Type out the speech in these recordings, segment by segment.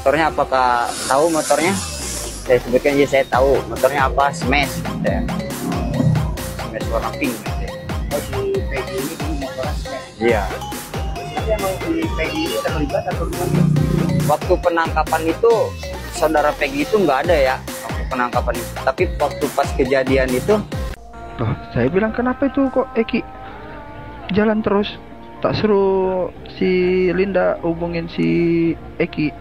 Motornya apakah tahu motornya? Saya sebutkan aja, saya tahu motornya apa, Smash ya. Smash warna pink ya. Oh, si Peggy ini dulu motornya Smash. Iya. Tapi emang si Peggy ini terlibat atau gimana? Waktu penangkapan itu saudara Peggy itu nggak ada ya, waktu penangkapan itu. Tapi waktu pas kejadian itu, Loh, saya bilang kenapa itu kok Eki jalan terus? Tak suruh si Linda hubungin si Eki.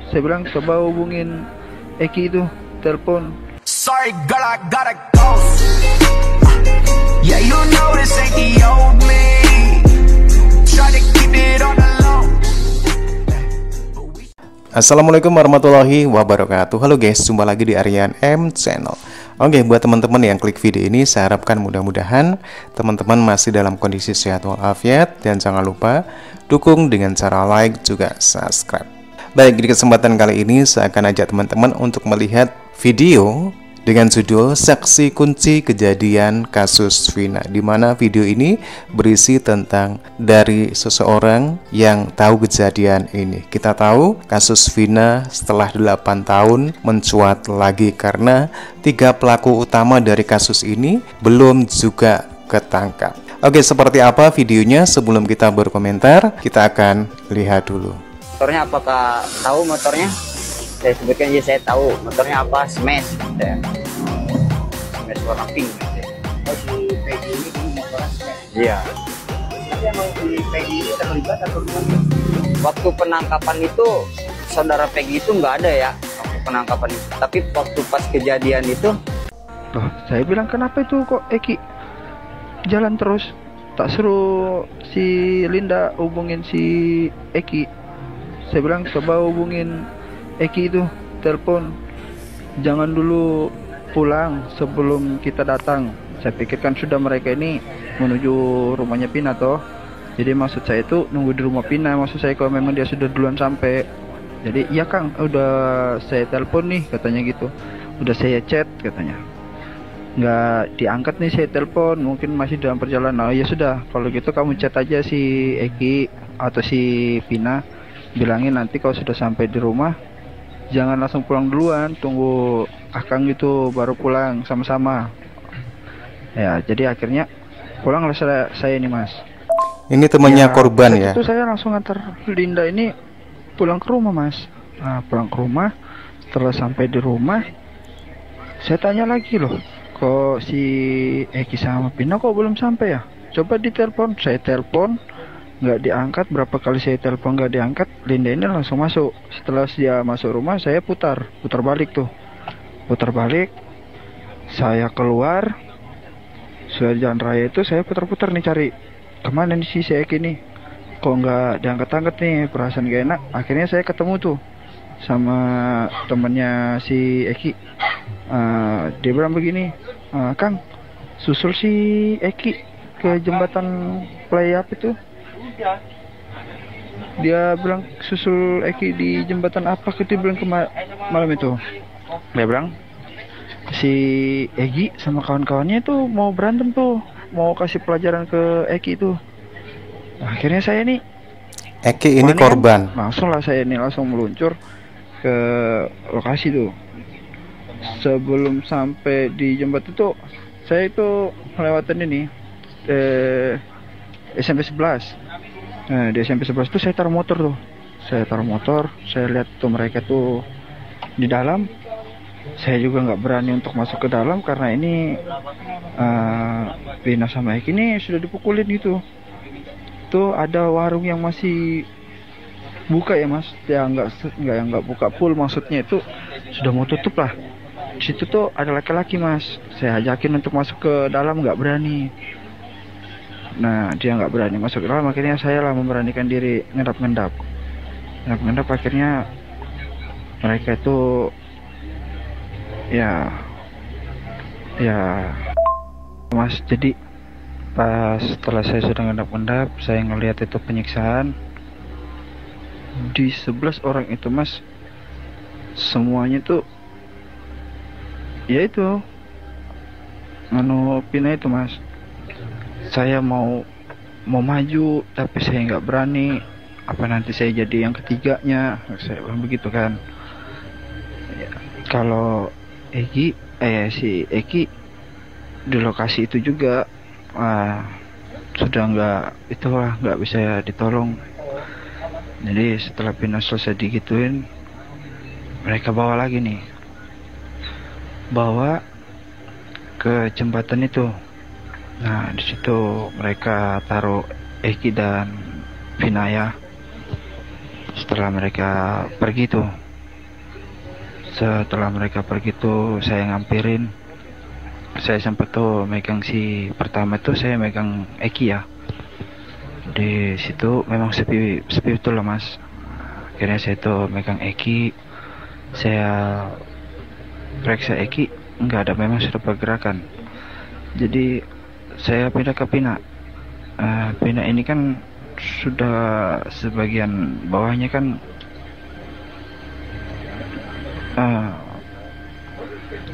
Saya bilang coba hubungin Eki itu, telepon. Sorry girl, I gotta go. Yeah, you know this ain't the old me. Try to keep it on the low. Assalamualaikum warahmatullahi wabarakatuh. Halo guys, jumpa lagi di Aryan M Channel. Oke, buat teman-teman yang klik video ini, saya harapkan mudah-mudahan teman-teman masih dalam kondisi sehat walafiat, dan jangan lupa dukung dengan cara like juga subscribe. Baik, di kesempatan kali ini saya akan ajak teman-teman untuk melihat video dengan judul Saksi Kunci Kejadian Kasus Vina, di mana video ini berisi tentang dari seseorang yang tahu kejadian ini. Kita tahu kasus Vina setelah 8 tahun mencuat lagi karena 3 pelaku utama dari kasus ini belum juga ketangkap. Oke, seperti apa videonya? Sebelum kita berkomentar, kita akan lihat dulu. motornya apakah tahu motornya? Saya sebutkan aja, saya tahu motornya apa, Smash ya. Smash warna pink ya. Oh, si Peggy ini dulu motornya Smash. Iya. Tapi emang si Peggy ini terlibat atau gimana? Waktu penangkapan itu saudara Peggy itu nggak ada ya, waktu penangkapan itu. Tapi waktu pas kejadian itu, Loh, saya bilang kenapa itu kok Eki jalan terus? Tak suruh si Linda hubungin si Eki. Saya bilang coba hubungin Eki itu, telepon. Jangan dulu pulang sebelum kita datang. Saya pikirkan sudah mereka ini menuju rumahnya Pina toh. Jadi maksud saya itu nunggu di rumah Pina. Maksud saya kalau memang dia sudah duluan sampai. Jadi iya Kang, udah saya telepon nih katanya gitu. Udah saya chat katanya. Nggak diangkat nih saya telepon, mungkin masih dalam perjalanan. Oh ya sudah, kalau gitu kamu chat aja si Eki atau si Pina. Bilangin nanti kalau sudah sampai di rumah jangan langsung pulang duluan, tunggu Akang gitu baru pulang sama-sama. Ya, jadi akhirnya pulanglah saya ini Mas. Ini temannya Ya, korban saat ya. itu saya langsung antar Linda ini pulang ke rumah Mas. Nah, pulang ke rumah, setelah sampai di rumah saya tanya lagi loh, kok si Eki sama Pina kok belum sampai ya? Coba ditelepon, saya telepon nggak diangkat, berapa kali saya telepon nggak diangkat. Linda ini langsung masuk. Setelah dia masuk rumah, saya putar balik tuh, putar balik. Saya keluar sudah jalan raya itu, saya putar-putar nih cari kemana nih si Eki nih, kok nggak diangkat-angkat nih, perasaan gak enak. Akhirnya saya ketemu tuh sama temannya si Eki. Dia bilang begini, Kang, susul si Eki ke jembatan Play apa itu. Dia bilang susul Eki di jembatan apa gitu, dia bilang malam itu. Dia bilang si Egi sama kawan-kawannya tuh mau berantem tuh, mau kasih pelajaran ke Eki itu. Nah, akhirnya saya nih, Eki ini korban. langsung lah saya nih langsung meluncur ke lokasi tuh. Sebelum sampai di jembatan itu, saya itu melewati ini SMP 11. Nah, di SMP 11 itu saya taruh motor tuh. Saya taruh motor, saya lihat tuh mereka tuh di dalam. Saya juga nggak berani untuk masuk ke dalam karena ini Pina sama Eki ini sudah dipukulin gitu. Tuh ada warung yang masih buka ya Mas, yang nggak buka full, maksudnya itu sudah mau tutup lah. Di situ tuh ada laki-laki Mas, saya ajakin untuk masuk ke dalam, nggak berani. Nah, dia nggak berani masuk ke dalam, akhirnya saya lah memberanikan diri ngendap-ngendap. Akhirnya mereka itu ya Mas, jadi pas setelah saya sudah ngendap-ngendap, saya ngelihat itu penyiksaan di 11 orang itu Mas. Semuanya tuh ya itu Pina itu Mas. Saya mau maju tapi saya nggak berani. apa nanti saya jadi yang ketiganya, saya bilang begitu kan. Ya, kalau si Eki di lokasi itu juga sudah nggak bisa ditolong. Jadi setelah Pina selesai digituin, mereka bawa ke jembatan itu. Nah, di situ mereka taruh Eki dan Pina ya. Setelah mereka pergi tuh, saya ngampirin. Saya sempat tuh megang si pertama tuh, saya megang Eki ya. Di situ memang sepi betul lah mas. Akhirnya saya tuh megang Eki, saya periksa Eki, nggak ada, memang sudah pergerakan. Jadi saya pindah ke Pina. Pina ini kan sudah sebagian bawahnya kan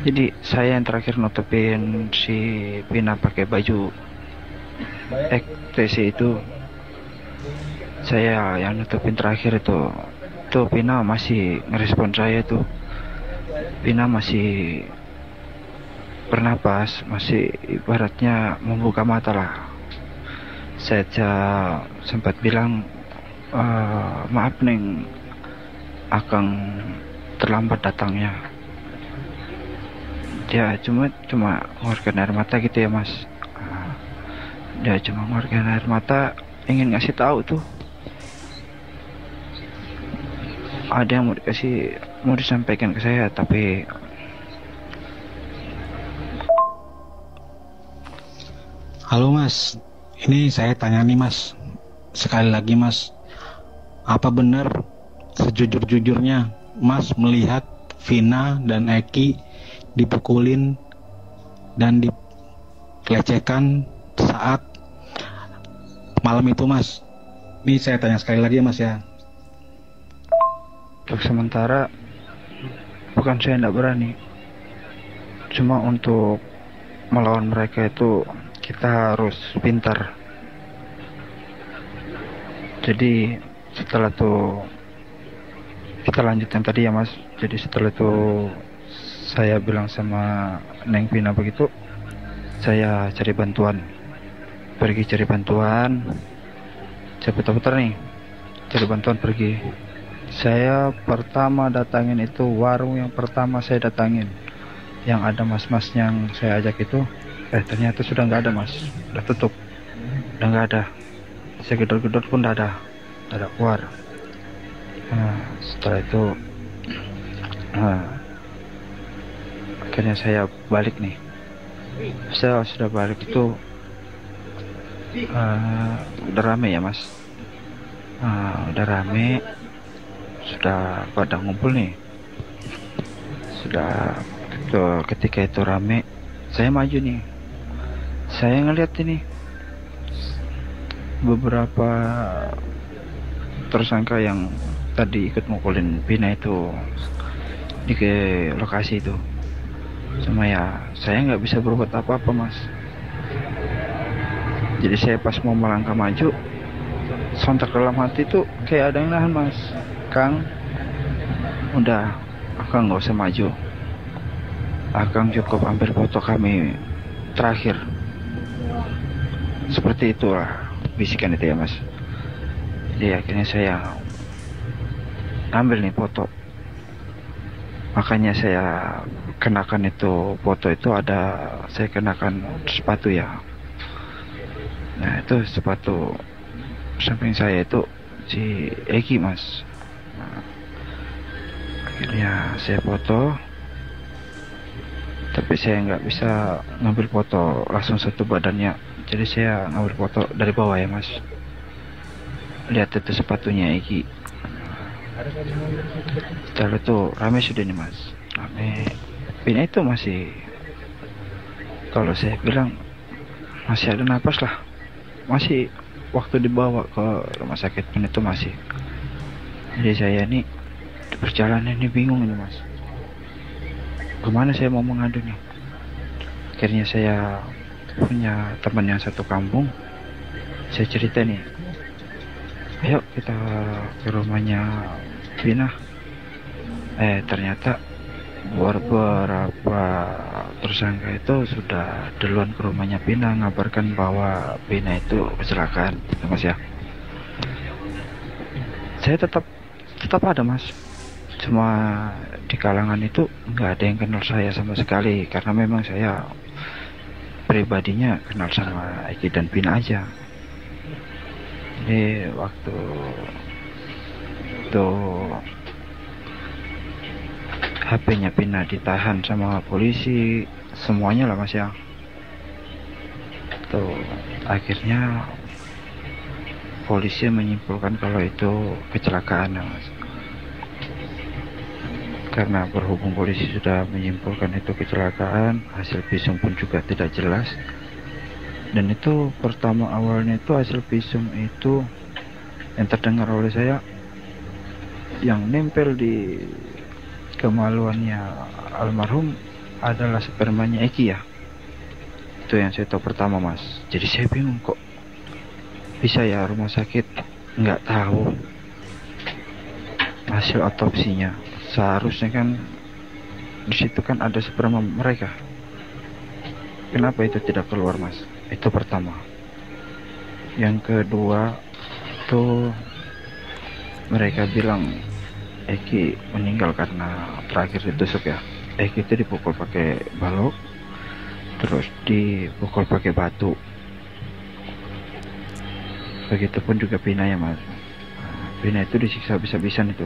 jadi saya yang terakhir nutupin si Pina pakai baju TC itu. Saya yang nutupin terakhir itu. Tuh Pina masih ngerespon saya tuh. Pina masih bernapas, masih ibaratnya membuka mata lah. Saya sempat bilang, maaf Neng, Akang terlambat datangnya. Dia cuma mengeluarkan air mata gitu ya mas. Dia cuma mengeluarkan air mata, ingin ngasih tahu tuh ada yang mau disampaikan ke saya, tapi halo mas, ini saya tanya nih mas, sekali lagi mas, apa benar sejujur-jujurnya mas melihat Vina dan Eki dipukulin dan dilecehkan saat malam itu mas? Ini saya tanya sekali lagi mas ya. Untuk sementara bukan saya tidak berani, cuma untuk melawan mereka itu kita harus pintar. Jadi setelah itu kita lanjutkan tadi ya mas. Jadi setelah itu saya bilang sama Neng Pina begitu, saya cari bantuan, pergi cari bantuan, saya putar-putar nih cari bantuan pergi. Saya pertama datangin itu warung yang pertama saya datangin, yang ada mas-mas yang saya ajak itu, ternyata sudah nggak ada mas, udah tutup, udah nggak ada. Saya gedor-gedor pun nggak ada keluar. Setelah itu akhirnya saya balik nih. Saya sudah balik itu udah rame ya mas, udah rame, sudah pada ngumpul nih. Sudah ketika itu rame, saya maju nih. Saya ngeliat ini beberapa tersangka yang tadi ikut mukulin Pina itu di ke lokasi itu. Cuma ya saya nggak bisa berbuat apa-apa mas. Jadi saya pas mau melangkah maju, sontak dalam hati tuh kayak ada yang nahan mas. Kang, udah, Akang nggak usah maju. Akang cukup ambil foto kami terakhir. Seperti itulah bisikan itu ya mas. Jadi akhirnya saya ambil nih foto. Makanya saya kenakan itu foto itu saya kenakan sepatu ya. Nah itu sepatu samping saya itu si Eki mas. Nah, akhirnya saya foto, tapi saya nggak bisa ngambil foto langsung satu badannya. Jadi saya ngambil foto dari bawah ya mas. Lihat itu sepatunya Eki. Setelah itu rame sudah nih mas, rame. Pina itu masih, kalau saya bilang masih ada napas lah, masih waktu dibawa ke rumah sakit pun itu masih. Jadi saya ini di perjalanan ini bingung ini mas, kemana saya mau mengadu nih. Akhirnya saya punya teman yang satu kampung, saya cerita nih, ayo kita ke rumahnya Vina. Ternyata beberapa tersangka itu sudah duluan ke rumahnya Vina, ngabarkan bahwa Vina itu kecelakaan, gitu, Mas ya. Saya tetap ada, Mas. Cuma di kalangan itu nggak ada yang kenal saya sama sekali, karena memang saya pribadinya kenal sama Eki dan Vina aja. Jadi waktu itu HP-nya Vina ditahan sama polisi, semuanya lah, Mas ya. Tuh akhirnya polisi menyimpulkan kalau itu kecelakaan, Mas. Karena berhubung polisi sudah menyimpulkan itu kecelakaan, hasil visum pun juga tidak jelas. Dan itu pertama awalnya itu hasil visum itu yang terdengar oleh saya, yang nempel di kemaluannya almarhum adalah spermanya Eki ya. Itu yang saya tahu pertama, Mas. Jadi saya bingung, kok bisa ya rumah sakit nggak tahu hasil otopsinya. Seharusnya kan di situ kan ada sperma mereka. Kenapa itu tidak keluar, Mas? Itu pertama. Yang kedua tuh mereka bilang Eki meninggal karena terakhir ditusuk ya. Eki itu dipukul pakai balok, terus dipukul pakai batu. Begitupun juga Vina ya, Mas. Vina itu disiksa habis-habisan itu.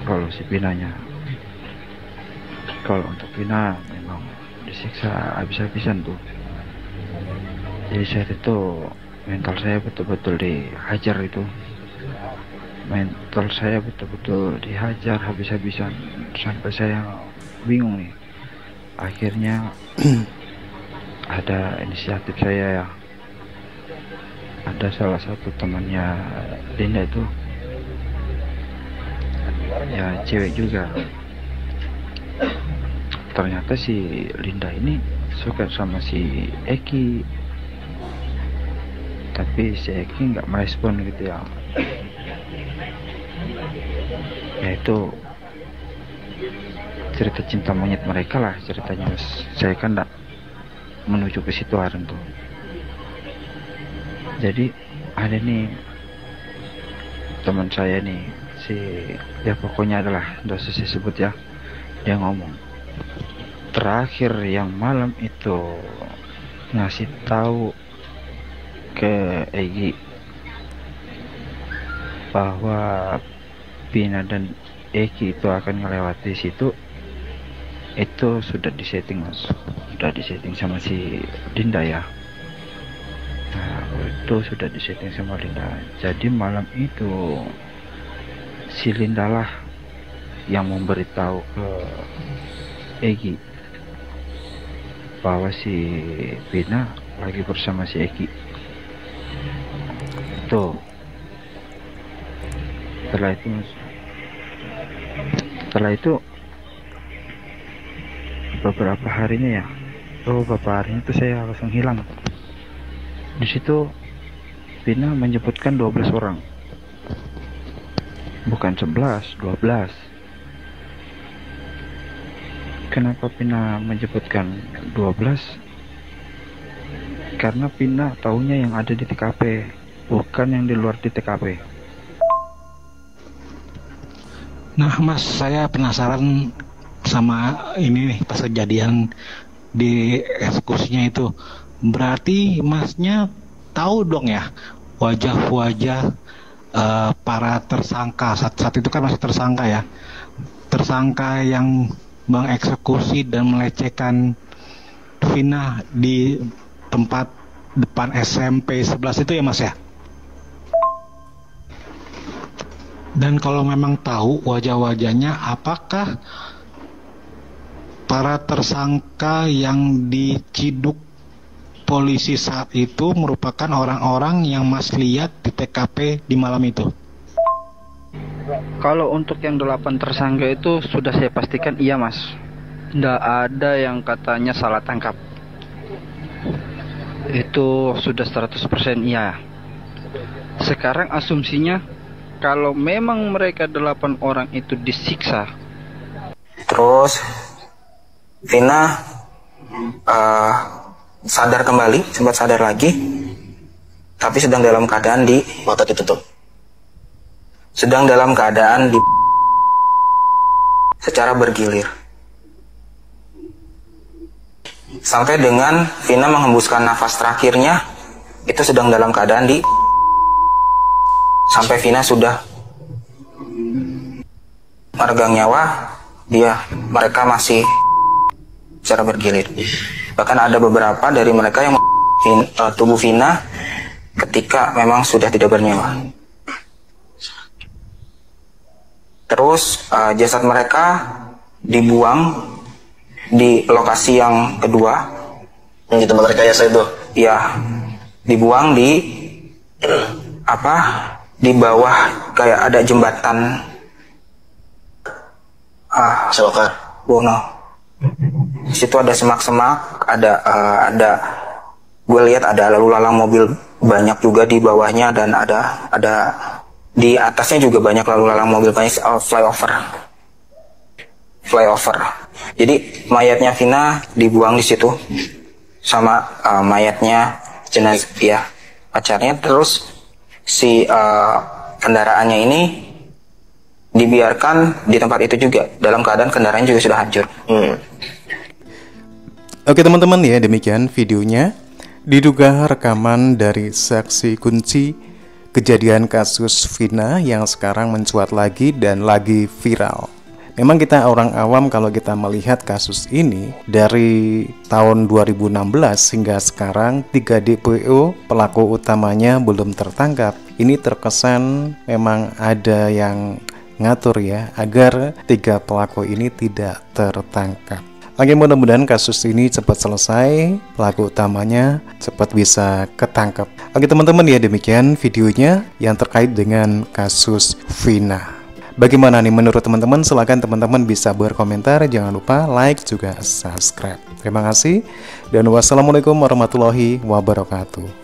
Kalau si Vinanya, kalau untuk Vina memang disiksa habis-habisan tuh. Jadi saat itu mental saya betul-betul dihajar itu. Mental saya betul-betul dihajar habis-habisan sampai saya bingung nih. Akhirnya ada inisiatif saya ya. Ada salah satu temannya Linda itu, ya cewek juga. Ternyata si Linda ini suka sama si Eki, tapi si Eki nggak merespon gitu ya. Ya itu cerita cinta monyet mereka lah ceritanya, Mas. Saya kan nggak menuju ke situ hari tuh. Jadi ada nih teman saya nih, ya pokoknya adalah dosis disebut ya. Dia ngomong terakhir yang malam itu ngasih tahu ke Egi bahwa Vina dan Eki itu akan melewati situ. Itu sudah disetting, Mas. Sudah disetting sama si Dinda ya. Nah, itu sudah disetting sama Linda. Jadi malam itu si Linda lah yang memberitahu ke Egi bahwa si Vina lagi bersama si Eki. Tuh. Setelah itu beberapa harinya ya. Beberapa harinya itu saya langsung hilang. Di situ Vina menyebutkan 12 orang. Bukan 11, 12. Kenapa Vina menyebutkan 12? Karena Vina taunya yang ada di TKP, bukan yang di luar di TKP. Nah, Mas, saya penasaran sama ini nih, pas kejadian di eksekusinya itu. Berarti Masnya tahu dong ya wajah-wajah para tersangka saat itu kan masih tersangka ya, tersangka yang mengeksekusi dan melecehkan Vina di tempat depan SMP 11 itu ya, Mas ya. Dan kalau memang tahu wajah-wajahnya, apakah para tersangka yang diciduk polisi saat itu merupakan orang-orang yang Mas lihat di TKP di malam itu? Kalau untuk yang 8 tersangka itu sudah saya pastikan iya, Mas. Nggak ada yang katanya salah tangkap. Itu sudah 100% iya. Sekarang asumsinya kalau memang mereka 8 orang itu disiksa, Terus Vina sadar kembali, sempat sadar lagi, tapi sedang dalam keadaan di mata ditutup. Sedang dalam keadaan di secara bergilir. Sampai dengan Vina menghembuskan nafas terakhirnya, itu sedang dalam keadaan di sampai Vina sudah meregang nyawa, mereka masih secara bergilir. Bahkan ada beberapa dari mereka yang tubuh Vina ketika memang sudah tidak bernyawa. Terus jasad mereka dibuang di lokasi yang kedua, Yang di tempat rekayasa itu. ya, dibuang di di bawah kayak ada jembatan Selokan. Bono. Di situ ada semak-semak, ada gue lihat ada lalu lalang mobil banyak juga di bawahnya, dan ada di atasnya juga banyak lalu lalang mobil, banyak flyover. Jadi mayatnya Vina dibuang di situ sama mayatnya jenazah ya pacarnya. Terus si kendaraannya ini dibiarkan di tempat itu juga dalam keadaan kendaraan juga sudah hancur. Oke teman-teman ya, demikian videonya. Diduga rekaman dari saksi kunci kejadian kasus Vina yang sekarang mencuat lagi dan lagi viral. Memang kita orang awam kalau kita melihat kasus ini dari tahun 2016 hingga sekarang 3 DPO pelaku utamanya belum tertangkap. Ini terkesan memang ada yang ngatur ya agar 3 pelaku ini tidak tertangkap. Oke, mudah-mudahan kasus ini cepat selesai, pelaku utamanya cepat bisa ketangkap. Oke teman-teman ya, demikian videonya yang terkait dengan kasus Vina. Bagaimana nih menurut teman-teman? Silahkan teman-teman bisa berkomentar, jangan lupa like juga subscribe. Terima kasih dan wassalamualaikum warahmatullahi wabarakatuh.